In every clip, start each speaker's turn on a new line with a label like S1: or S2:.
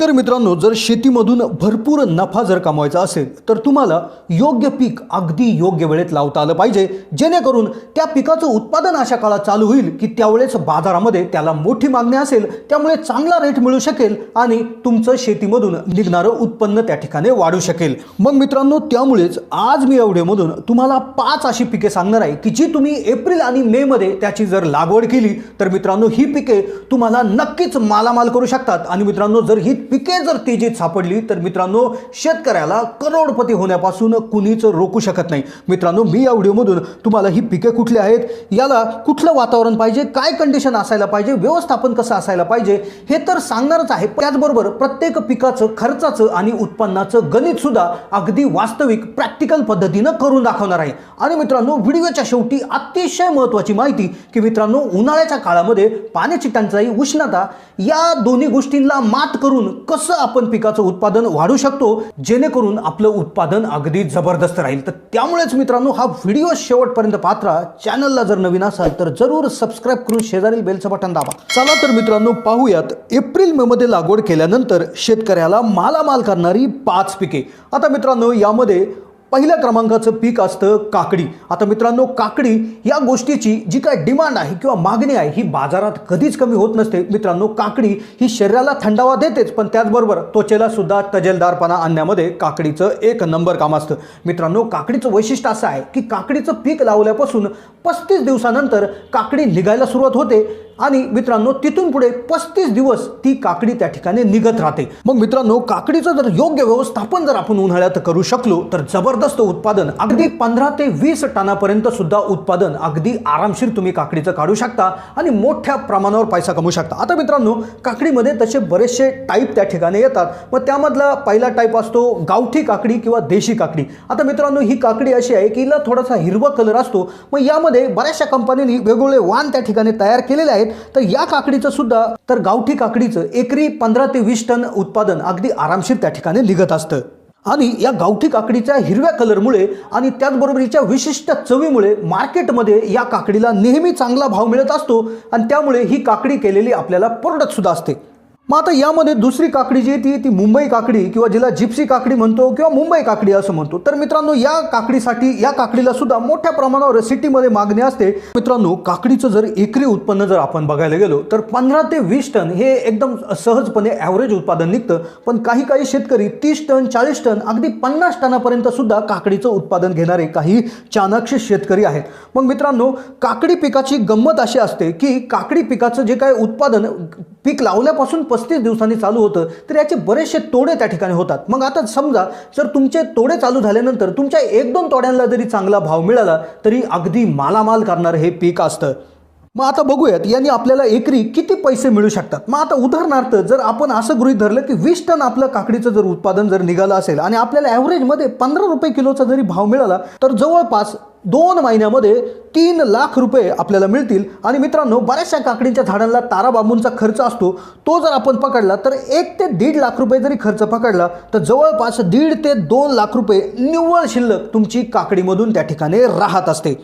S1: तर मित्रांनो, जर शेतीमधून भरपूर नफा जर कमवायचा असेल तर तुम्हाला योग्य पीक अगदी योग्य वेळेत लावता आलं पाहिजे, जेणेकरून त्या पिकाचं उत्पादन अशा काळात चालू होईल की त्यावेळेस बाजारामध्ये त्याला मोठी मागणी असेल, त्यामुळे चांगला रेट मिळू शकेल आणि तुमचं शेतीमधून निघणारं उत्पन्न त्या ठिकाणी वाढू शकेल। मग मित्रांनो, त्यामुळेच आज मी या व्हिडिओमधून तुम्हाला 5 अशी पिके सांगणार आहे की जी तुम्ही एप्रिल आणि मे मध्ये त्याची जर लागवड केली तर मित्रांनो ही पिके तुम्हाला नक्कीच मालामाल करू शकतात। आणि मित्रांनो, जर ही पिके जर तेजीत सापडली तर मित्रांनो शेतकऱ्याला करोडपती होण्यापासून कुणीच रोखू शकत नाही। मित्रांनो, मी या व्हिडिओमधून तुम्हाला ही पिके कुठली आहेत, याला कुठलं वातावरण पाहिजे, काय कंडिशन असायला पाहिजे, व्यवस्थापन कसं असायला पाहिजे हे तर सांगणारच आहे। त्याचबरोबर प्रत्येक पिकाचं खर्चाचं आणि उत्पन्नाचं गणित सुद्धा अगदी वास्तविक प्रॅक्टिकल पद्धतीने करून दाखवणार आहे। आणि मित्रांनो, व्हिडिओच्या शेवटी अतिशय महत्त्वाची माहिती की मित्रांनो, उन्हाळ्याच्या काळामध्ये पाण्याची टंचाई, उष्णता या दोन्ही गोष्टींना मात करून कसं आपण पिकाचं उत्पादन वाढवू शकतो, जेणेकरून आपलं उत्पादन अगदी जबरदस्त राहील। तर त्यामुळेच मित्रांनो, हा व्हिडिओ शेवटपर्यंत पाहता। चॅनलला जर नवीन असाल तर जरूर सबस्क्राइब करून शेजारील बेलचं बटन दाबा। चला तर मित्रांनो, पाहूयात एप्रिल मे मध्ये लागवड केल्यानंतर शेतकऱ्याला मालामाल करणारी 5 पिके। आता मित्रांनो, यामध्ये पहिल्या क्रमांकाचं पीक असतं काकडी। आता मित्रांनो, काकडी या गोष्टीची जी काय डिमांड आहे किंवा मागणी आहे ही बाजारात कधीच कमी होत नसते। मित्रांनो, काकडी ही शरीराला थंडावा देतेच, पण त्याचबरोबर त्वचेला सुद्धा तजेलदारपणा आणण्यामध्ये काकडीचं एक नंबर काम असतं। मित्रांनो, काकडीचं वैशिष्ट्य असं आहे की काकडीचं पीक लावल्यापासून 35 दिवसानंतर काकडी निघायला सुरुवात होते आणि मित्रांनो, तिथून पुढे 35 दिवस ती काकडी त्या ठिकाणी निघत राहते। मग मित्रांनो, काकडीचं जर योग्य व्यवस्थापन जर आपण उन्हाळ्यात करू शकलो तर जबरदस्त उत्पादन, अगदी 15 ते 20 टनापर्यंत सुद्धा उत्पादन अगदी आरामशीर तुम्ही काकडीचं काढू शकता आणि मोठ्या प्रमाणावर पैसा कमवू शकता। आता मित्रांनो, काकडीमध्ये तसे बरेचसे टाईप त्या ठिकाणी येतात। मग त्यामधला पहिला टाईप असतो गावठी काकडी किंवा देशी काकडी। आता मित्रांनो, ही काकडी अशी आहे की हिला थोडासा हिरवा कलर असतो। मग यामध्ये बऱ्याचशा कंपन्यांनी वेगवेगळे वाण त्या ठिकाणी तयार केलेले आहेत। तर या काकडीचं सुद्धा, तर गावठी काकडीचं एकरी 15 ते 20 टन उत्पादन अगदी आरामशीर त्या ठिकाणी निघत असतं। आणि या गावठी काकडीच्या हिरव्या कलरमुळे आणि त्याचबरोबर हिच्या विशिष्ट चवीमुळे मार्केटमध्ये या काकडीला नेहमी चांगला भाव मिळत असतो आणि त्यामुळे ही काकडी केलेली आपल्याला परवडत सुद्धा असते। मग आता यामध्ये दुसरी काकडी जी आहे ती मुंबई काकडी किंवा जिला जिप्सी काकडी म्हणतो किंवा मुंबई काकडी असं म्हणतो। तर मित्रांनो, या काकडीसाठी, या काकडीला सुद्धा मोठ्या प्रमाणावर सिटीमध्ये मागणी असते। मित्रांनो, काकडीचं जर एकरी उत्पन्न जर आपण बघायला गेलो तर 15 ते 20 टन हे एकदम सहजपणे ॲव्हरेज उत्पादन निघतं। पण काही शेतकरी 30 टन, 40 टन, अगदी 50 टनापर्यंत सुद्धा काकडीचं उत्पादन घेणारे काही चाणाक्ष शेतकरी आहेत। मग मित्रांनो, काकडी पिकाची गंमत अशी असते की काकडी पिकाचं जे काय उत्पादन पीक लावल्यापासून 35 दिवसांनी चालू होतं तर याचे बरेचसे तोडे त्या ठिकाणी होतात। मग आता समजा जर तुमचे तोडे चालू झाल्यानंतर तुमच्या 1-2 तोड्यांना जरी चांगला भाव मिळाला तरी अगदी मालामाल करणारं हे पीक असतं। मग आता बघूयात यांनी आपल्याला एकरी किती पैसे मिळू शकतात। मग आता उदाहरणार्थ जर आपण असं गृहीत धरलं की 20 टन आपलं काकडीचं जर उत्पादन जर निघालं असेल आणि आपल्याला ॲव्हरेजमध्ये 15 रुपये किलोचा जरी भाव मिळाला तर जवळपास 2 महिन्यामध्ये 3 लाख रुपये आपल्याला मिळतील। आणि मित्रांनो, बऱ्याचशा काकडीच्या झाडांना तारा बांबूंचा खर्च असतो, तो जर आपण पकडला तर 1 ते 1.5 लाख रुपये जरी खर्च पकडला तर जवळपास 1.5 ते 2 लाख रुपये निव्वळ शिल्लक तुमची काकडीमधून त्या ठिकाणी राहत असते।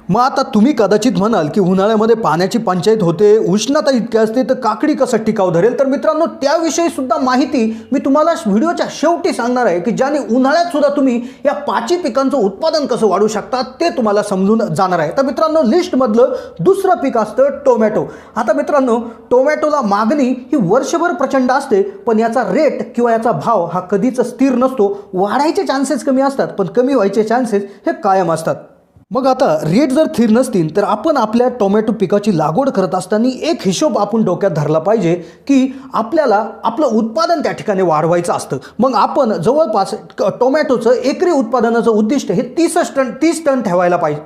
S1: मग आता तुम्ही कदाचित म्हणाल की उन्हाळ्यामध्ये पाण्याची पंचायत होते, उष्णता इतकी असते, तर काकडी कसं टिकाव धरेल। तर मित्रांनो, त्याविषयी सुद्धा माहिती मी तुम्हाला व्हिडिओच्या शेवटी सांगणार आहे की ज्याने उन्हाळ्यात सुद्धा तुम्ही या 5 पिकांचं उत्पादन कसं वाढवू शकता ते तुम्हाला समजून जाणार आहे। तर मित्रांनो, लिस्टमधलं दुसरं पीक असतं टोमॅटो। आता मित्रांनो, टोमॅटोला मागणी ही वर्षभर प्रचंड असते, पण याचा रेट किंवा याचा भाव हा कधीच स्थिर नसतो। वाढायचे चान्सेस कमी असतात पण कमी व्हायचे चान्सेस हे कायम असतात। मग आता रेट जर स्थिर नसतील तर आपण आपल्या टोमॅटो पिकाची लागवड करत असताना एक हिशोब आपण डोक्यात धरला पाहिजे की आपल्याला आपलं उत्पादन त्या ठिकाणी वाढवायचं असतं। मग आपण जवळपास टोमॅटोचं एकरी उत्पादनाचं उद्दिष्ट हे 30 टन ठेवायला पाहिजे।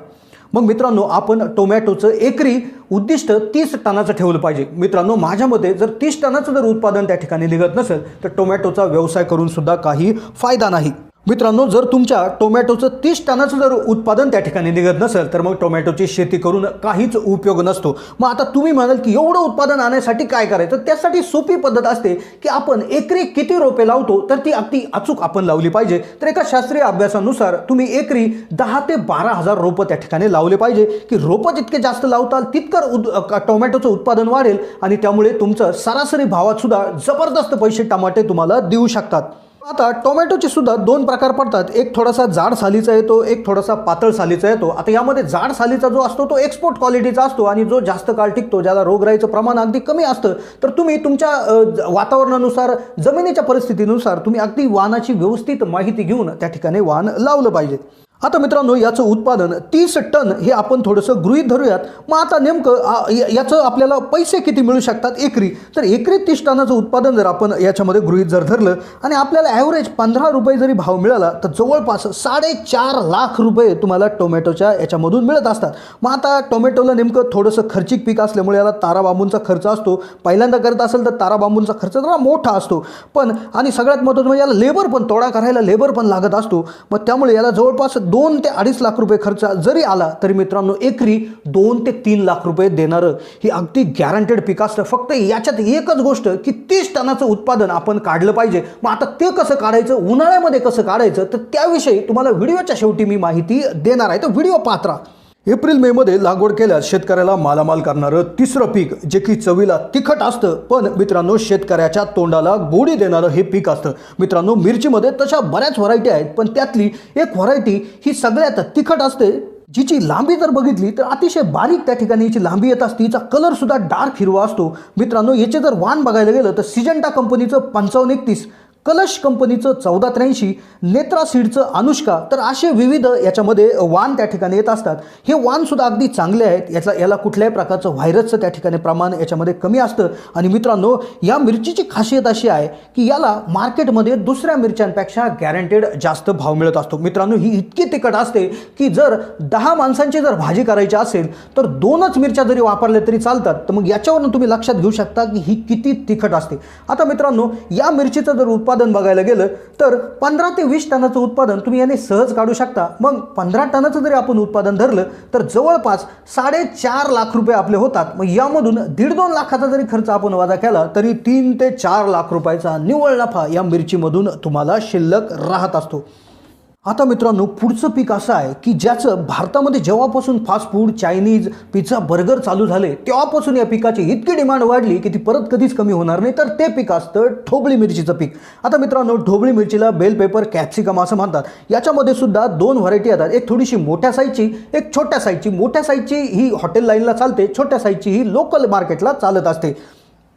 S1: मग मित्रांनो, आपण टोमॅटोचं एकरी उद्दिष्ट 30 टनाचं ठेवलं पाहिजे। मित्रांनो, माझ्या मते जर 30 टनाचं जर उत्पादन त्या ठिकाणी निघत नसेल तर टोमॅटोचा व्यवसाय करून सुद्धा काही फायदा नाही। मित्रांनो, जर तुमच्या टोमॅटोचं 30 टनाचं जर उत्पादन त्या ठिकाणी निघत नसेल तर मग टोमॅटोची शेती करून काहीच उपयोग नसतो. मग आता तुम्ही म्हणाल की एवढं उत्पादन आणण्यासाठी काय करायचं? त्यासाठी सोपी पद्धत असते की आपण एकरी किती रोपे लावतो तर ती अगदी अचूक आपण लावली पाहिजे. तर एका शास्त्रीय अभ्यासानुसार तुम्ही एकरी 10 ते 12,000 रोपं त्या ठिकाणी लावले पाहिजे की रोपं जितके जास्त लावताल तितकं टोमॅटोचं उत्पादन वाढेल आणि त्यामुळे तुमचं सरासरी भावात सुद्धा जबरदस्त पैसे टमाटे तुम्हाला देऊ शकतात. आता टोमॅटोचे सुद्धा दोन प्रकार पडतात. एक थोडासा जाड सालीचा येतो, एक थोडासा पातळ सालीचा येतो. आता यामध्ये जाड सालीचा जो असतो तो एक्सपोर्ट क्वालिटीचा असतो आणि जो जास्त काळ टिकतो, ज्याला रोगराईचं प्रमाण अगदी कमी असतं. तर तुम्ही तुमच्या वातावरणानुसार, जमिनीच्या परिस्थितीनुसार तुम्ही अगदी वाणाची व्यवस्थित माहिती घेऊन त्या ठिकाणी वाण लावलं पाहिजे. आता मित्रांनो, याचं उत्पादन 30 टन हे आपण थोडंसं गृहीत धरूयात. मग आता नेमकं याचं आपल्याला पैसे किती मिळू शकतात एकरी? तर एकरी 30 टनाचं उत्पादन जर आपण याच्यामध्ये गृहीत जर धरलं आणि आपल्याला ॲव्हरेज 15 रुपये जरी भाव मिळाला तर जवळपास 4.5 लाख रुपये तुम्हाला टोमॅटोच्या याच्यामधून मिळत असतात. मग आता टोमॅटोला नेमकं थोडंसं खर्चिक पीक असल्यामुळे याला तारा बांबूंचा खर्च असतो. पहिल्यांदा करत असेल तर तारा बांबूंचा खर्च जरा मोठा असतो, पण आणि सगळ्यात महत्त्वाचं म्हणजे याला लेबर पण, तोडा करायला लेबर पण लागत असतो. मग त्यामुळे याला जवळपास 2 ते 2.5 लाख रुपये खर्च जरी आला तरी मित्रांनो एकरी 2 ते 3 लाख रुपये देणारं हे अगदी गॅरंटेड पीक असतं. फक्त याच्यात एकच गोष्ट की 30 टनाचं उत्पादन आपण काढलं पाहिजे. मग आता ते कसं काढायचं, उन्हाळ्यामध्ये कसं काढायचं, तर त्याविषयी तुम्हाला व्हिडिओच्या शेवटी मी माहिती देणार आहे. तर व्हिडिओ पाहत राहा. एप्रिल मे मध्ये लागवड केल्यास शेतकऱ्याला मालामाल करणारं तिसरं पीक, जे की चवीला तिखट असतं पण मित्रांनो शेतकऱ्याच्या तोंडाला गोडी देणारं हे पीक असतं. मित्रांनो, मिरचीमध्ये तशा बऱ्याच व्हरायटी आहेत, पण त्यातली एक व्हरायटी ही सगळ्यात तिखट असते, जिची लांबी जर बघितली तर अतिशय बारीक त्या ठिकाणी याची लांबी येत असते. हिचा कलर सुद्धा डार्क हिरवा असतो. मित्रांनो, याचे जर वाण बघायला गेलं तर सिजंटा कंपनीचं 5531, कलश कंपनीचं 1483, नेत्रा सीडचं अनुष्का, तर असे विविध याच्यामध्ये वाण त्या ठिकाणी येत असतात. हे वाण सुद्धा अगदी चांगले आहेत. याला कुठल्याही प्रकारचं व्हायरसचं त्या ठिकाणी प्रमाण याच्यामध्ये कमी असतं. आणि मित्रांनो, या मिरचीची खासियत अशी आहे की याला मार्केटमध्ये दुसऱ्या मिरच्यांपेक्षा गॅरंटेड जास्त भाव मिळत असतो. मित्रांनो, ही इतकी तिखट असते की जर 10 माणसांची जर भाजी करायची असेल तर 2च मिरच्या जरी वापरल्या तरी चालतात. तर मग याच्यावरून तुम्ही लक्षात घेऊ शकता की ही किती तिखट असते. आता मित्रांनो, या मिरचीचं जर उत्पादन बघायला गेलं तर 15 ते 20 टनाचं उत्पादन तुम्ही याने सहज काढू शकता. मग 15 टनाचं जरी आपण उत्पादन धरलं तर जवळपास 4.5 लाख रुपये आपले होतात. मग यामधून 1.5-2 लाखाचा जरी खर्च आपण वजा केला तरी 3 ते 4 लाख रुपयाचा निव्वळ नफा या मिरचीमधून तुम्हाला शिल्लक राहत असतो. आता मित्रांनो, पुढचं पीक असं आहे की ज्याचं भारतामध्ये जेव्हापासून fast food, Chinese, pizza, burger चालू झाले तेव्हापासून या पिकाची इतकी डिमांड वाढली की ती परत कधीच कमी होणार नाही. तर ते पीक असतं ढोबळी मिरचीचं पीक. आता मित्रांनो, ढोबळी मिरचीला बेल पेपर कॅप्सिकम असं म्हणतात. याच्यामध्ये सुद्धा 2 व्हरायटी येतात, एक थोडीशी मोठ्या साईजची, एक छोट्या साईजची. मोठ्या साईजची ही हॉटेल लाईनला चालते, छोट्या साईजची ही लोकल मार्केटला चालत असते.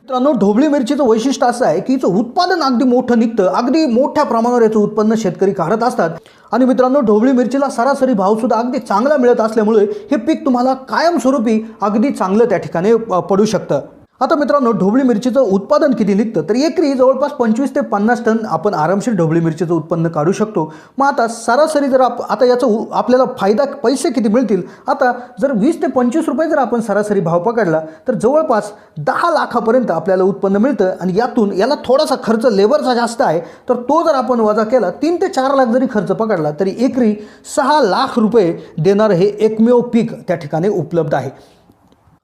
S1: मित्रांनो, ढोबळी मिरचीचं वैशिष्ट्य असं आहे की हिचं उत्पादन अगदी मोठं निघतं, अगदी मोठ्या प्रमाणावर याचं उत्पन्न शेतकरी काढत असतात. आणि मित्रांनो, ढोबळी मिरचीला सरासरी भावसुद्धा अगदी चांगला मिळत असल्यामुळे हे पीक तुम्हाला कायमस्वरूपी अगदी चांगलं त्या ठिकाणी पडू शकतं. आता मित्रांनो, ढोबळी मिरचीचं उत्पादन किती निघतं तर एकरी जवळपास 25 ते 50 टन आपण आरामशीर ढोबळी मिरचीचं उत्पन्न काढू शकतो. मग आता सरासरी जर आता याचं आपल्याला फायदा पैसे किती मिळतील? आता जर 20 ते 25 रुपये जर आपण सरासरी भाव पकडला तर जवळपास 10 लाखापर्यंत आपल्याला उत्पन्न मिळतं. आणि यातून याला थोडासा खर्च लेबरचा जास्त आहे, तर तो जर आपण वजा केला 3 ते 4 लाख जरी खर्च पकडला तरी एकरी 6 लाख रुपये देणारं हे एकमेव पीक त्या ठिकाणी उपलब्ध आहे.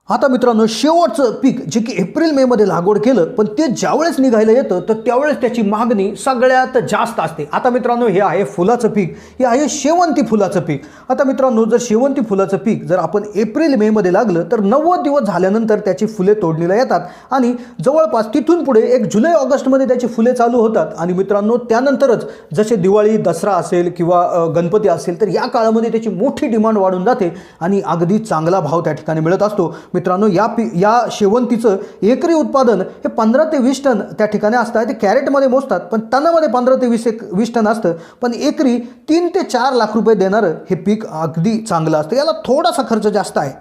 S1: आता मित्रांनो, शेवटचं पीक जे की एप्रिल मे मध्ये लागवड केलं पण ते ज्यावेळेस निघायला येतं तर त्यावेळेस त्याची मागणी सगळ्यात जास्त असते. आता मित्रांनो, हे आहे फुलाचं पीक, हे आहे शेवंती फुलाचं पीक. आता मित्रांनो, जर शेवंती फुलाचं पीक जर आपण एप्रिल मे मध्ये लागलं तर 90 दिवस झाल्यानंतर त्याची फुले तोडणीला येतात आणि जवळपास तिथून पुढे 1 जुलै ऑगस्टमध्ये त्याची फुले चालू होतात. आणि मित्रांनो, त्यानंतरच जसे दिवाळी, दसरा असेल किंवा गणपती असेल तर या काळामध्ये त्याची मोठी डिमांड वाढून जाते आणि अगदी चांगला भाव त्या ठिकाणी मिळत असतो. मित्रांनो, या शेवंतीचं एकरी उत्पादन हे 15 ते 20 टन त्या ठिकाणी असतं. ते कॅरेटमध्ये मोजतात पण टनामध्ये 15 ते 20 टन असतं. पण एकरी 3 ते 4 लाख रुपये देणारं हे पीक अगदी चांगलं असतं. याला थोडासा खर्च जास्त आहे.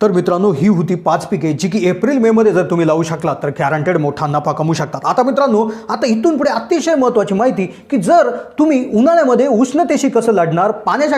S1: तर मित्रांनो, ही होती 5 पिके जी की एप्रिल मे मध्ये जर तुम्ही लावू शकलात तर गॅरंटेड मोठा नफा कमवू शकतात. आता मित्रांनो, आता इथून पुढे अतिशय महत्त्वाची माहिती की जर तुम्ही उन्हाळ्यामध्ये उष्णतेशी कसं लढणार, पाण्याच्या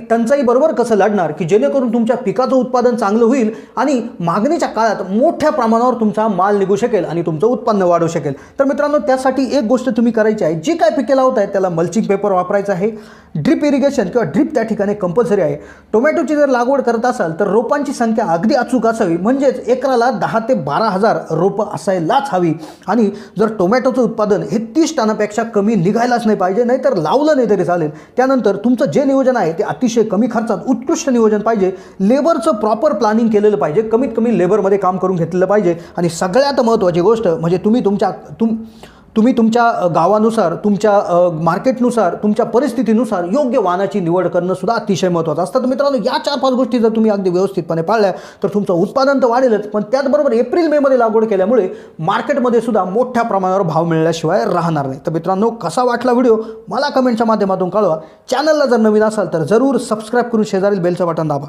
S1: टंचाई बरोबर कसं लढणार की जेणेकरून तुमच्या पिकाचं उत्पादन चांगलं होईल आणि मागणीच्या काळात मोठ्या प्रमाणावर तुमचा माल निघू शकेल आणि तुमचं उत्पन्न वाढू शकेल. तर मित्रांनो, त्यासाठी एक गोष्ट तुम्ही करायची आहे, जी काय पिके लावताय त्याला मल्चिंग पेपर वापरायचं आहे. ड्रिप इरिगेशन किंवा ड्रिप त्या ठिकाणी कंपल्सरी आहे. टोमॅटोची जर लागवड करत असाल तर रोपांची संख्या अगदी अचूक असावी, म्हणजेच एकराला 10 ते 12,000 रोपं असायलाच हवी. आणि जर टोमॅटोचं उत्पादन हे 30 टनापेक्षा कमी निघायलाच नाही पाहिजे, नाहीतर लावलं नाही तरी चालेल. त्यानंतर तुमचं जे नियोजन आहे ते अतिशय कमी खर्चात उत्कृष्ट नियोजन पाहिजे. लेबरचं प्रॉपर प्लॅनिंग केलेलं पाहिजे, कमीत कमी लेबरमध्ये काम करून घेतलेलं पाहिजे. आणि सगळ्यात महत्त्वाची गोष्ट म्हणजे तुम्ही तुमच्या गावानुसार, तुमच्या मार्केटनुसार, तुमच्या परिस्थितीनुसार योग्य वाहनाची निवड करणं सुद्धा अतिशय महत्त्वाचं असतं. तर मित्रांनो, या 4-5 गोष्टी जर तुम्ही अगदी व्यवस्थितपणे पाळल्या तर तुमचं उत्पादन तर वाढेलच, पण त्याचबरोबर एप्रिल मे मध्ये लागवड केल्यामुळे मार्केटमध्ये सुद्धा मोठ्या प्रमाणावर भाव मिळाल्याशिवाय राहणार नाही. तर मित्रांनो, कसा वाटला व्हिडिओ मला कमेंटच्या माध्यमातून कळवा. चॅनलला जर नवीन असाल तर जरूर सबस्क्राईब करून शेजारील बेलचं बटन दाबा.